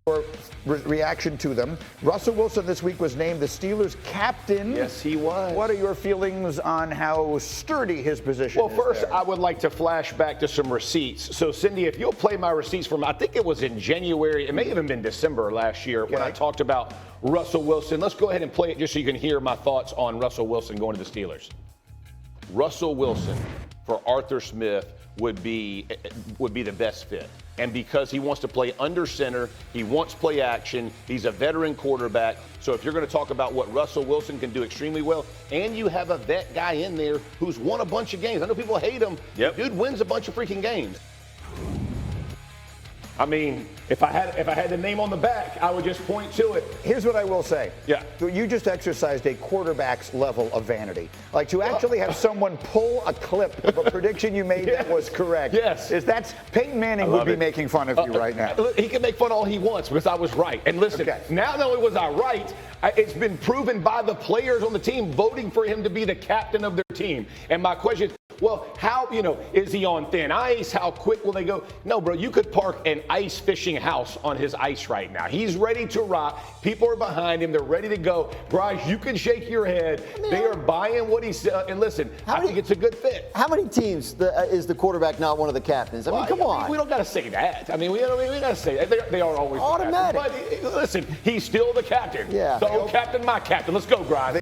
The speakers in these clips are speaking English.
Your reaction to them. Russell Wilson this week was named the Steelers' captain. Yes, he was. What are your feelings on how sturdy his position is? Well, first, there? I would like to flash back to some receipts. So, Cindy, if you'll play my receipts from, I think it was in January, it may have even been December last year when I talked about Russell Wilson. Let's go ahead and play it just so you can hear my thoughts on Russell Wilson going to the Steelers. Russell Wilson for Arthur Smith would be the best fit. And because he wants to play under center, he wants play action, he's a veteran quarterback. So if you're going to talk about what Russell Wilson can do extremely well, and you have a vet guy in there who's won a bunch of games. I know people hate him. Yep. Dude wins a bunch of freaking games. I mean, if I had the name on the back, I would just point to it. Here's what I will say. Yeah. You just exercised a quarterback's level of vanity. Like to actually have someone pull a clip of a prediction you made that was correct. Yes. Peyton Manning would be making fun of you right now. He can make fun all he wants because I was right. And listen, not only was I right, it's been proven by the players on the team voting for him to be the captain of their team. And my question is, well, how, is he on thin ice? How quick will they go? No, bro, you could park an ice fishing house on his ice right now. He's ready to rock. People are behind him. They're ready to go. Bryce, you can shake your head. They are buying what he said. And listen, I think it's a good fit. How many teams is the quarterback not one of the captains? I mean, come on. We don't got to say that. I mean, we got to say that. They are always automatic. But listen, he's still the captain. Yeah. So, captain, my captain. Let's go, Grimes.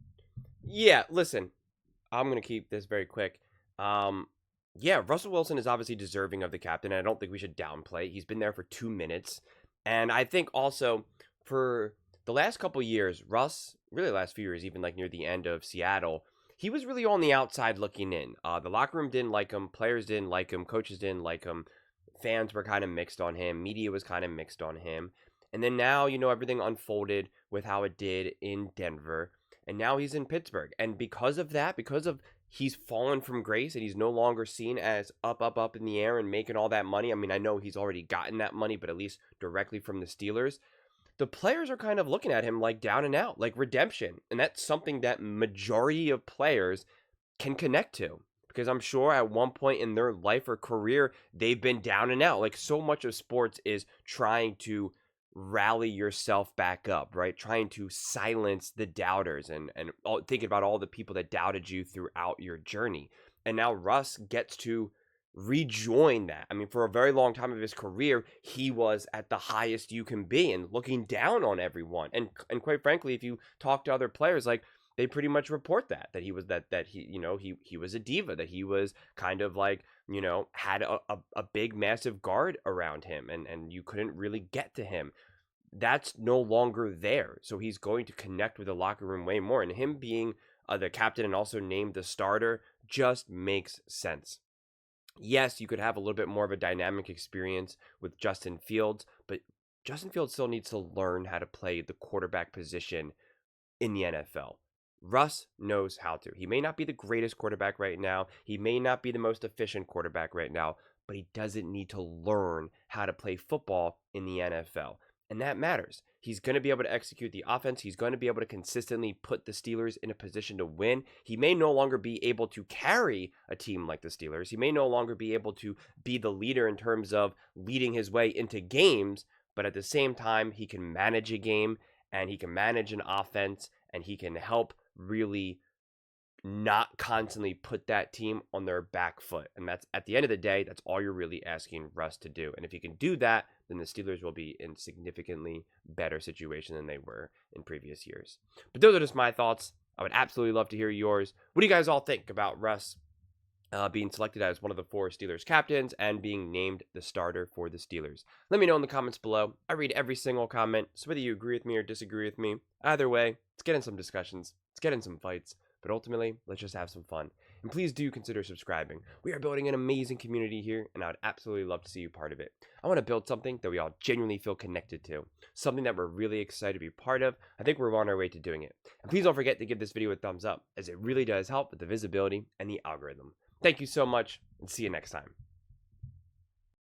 Yeah, listen, I'm going to keep this very quick. Yeah, Russell Wilson is obviously deserving of the captain, and I don't think we should downplay. He's been there for 2 minutes. And I think also for the last couple years, Russ, really the last few years, even like near the end of Seattle, he was really on the outside looking in. The locker room didn't like him. Players didn't like him. Coaches didn't like him. Fans were kind of mixed on him. Media was kind of mixed on him. And then now, everything unfolded with how it did in Denver. And now he's in Pittsburgh. And because of that, he's fallen from grace and he's no longer seen as up in the air and making all that money. I mean, I know he's already gotten that money, but at least directly from the Steelers. The players are kind of looking at him like down and out, like redemption. And that's something that majority of players can connect to. Because I'm sure at one point in their life or career, they've been down and out. Like so much of sports is trying to rally yourself back up, right? Trying to silence the doubters and thinking about all the people that doubted you throughout your journey. And now Russ gets to rejoin that. I mean, for a very long time of his career, he was at the highest you can be and looking down on everyone. And quite frankly, if you talk to other players, like they pretty much report that he was that he was a diva, that he was kind of like, had a big massive guard around him and you couldn't really get to him. That's no longer there. So he's going to connect with the locker room way more, and him being the captain and also named the starter just makes sense. Yes, you could have a little bit more of a dynamic experience with Justin Fields, but Justin Fields still needs to learn how to play the quarterback position in the NFL. Russ knows how to. He may not be the greatest quarterback right now. He may not be the most efficient quarterback right now, but he doesn't need to learn how to play football in the NFL. And that matters. He's going to be able to execute the offense. He's going to be able to consistently put the Steelers in a position to win. He may no longer be able to carry a team like the Steelers. He may no longer be able to be the leader in terms of leading his way into games, but at the same time, he can manage a game and he can manage an offense and he can help really not constantly put that team on their back foot. And that's, at the end of the day, that's all you're really asking Russ to do. And if he can do that, then the Steelers will be in significantly better situation than they were in previous years. But those are just my thoughts. I would absolutely love to hear yours. What do you guys all think about Russ being selected as one of the 4 Steelers captains and being named the starter for the Steelers? Let me know in the comments below. I read every single comment, so whether you agree with me or disagree with me, either way, let's get in some discussions, let's get in some fights, but ultimately, let's just have some fun. And please do consider subscribing. We are building an amazing community here, and I would absolutely love to see you part of it. I want to build something that we all genuinely feel connected to, something that we're really excited to be part of. I think we're on our way to doing it. And please don't forget to give this video a thumbs up, as it really does help with the visibility and the algorithm. Thank you so much, and see you next time.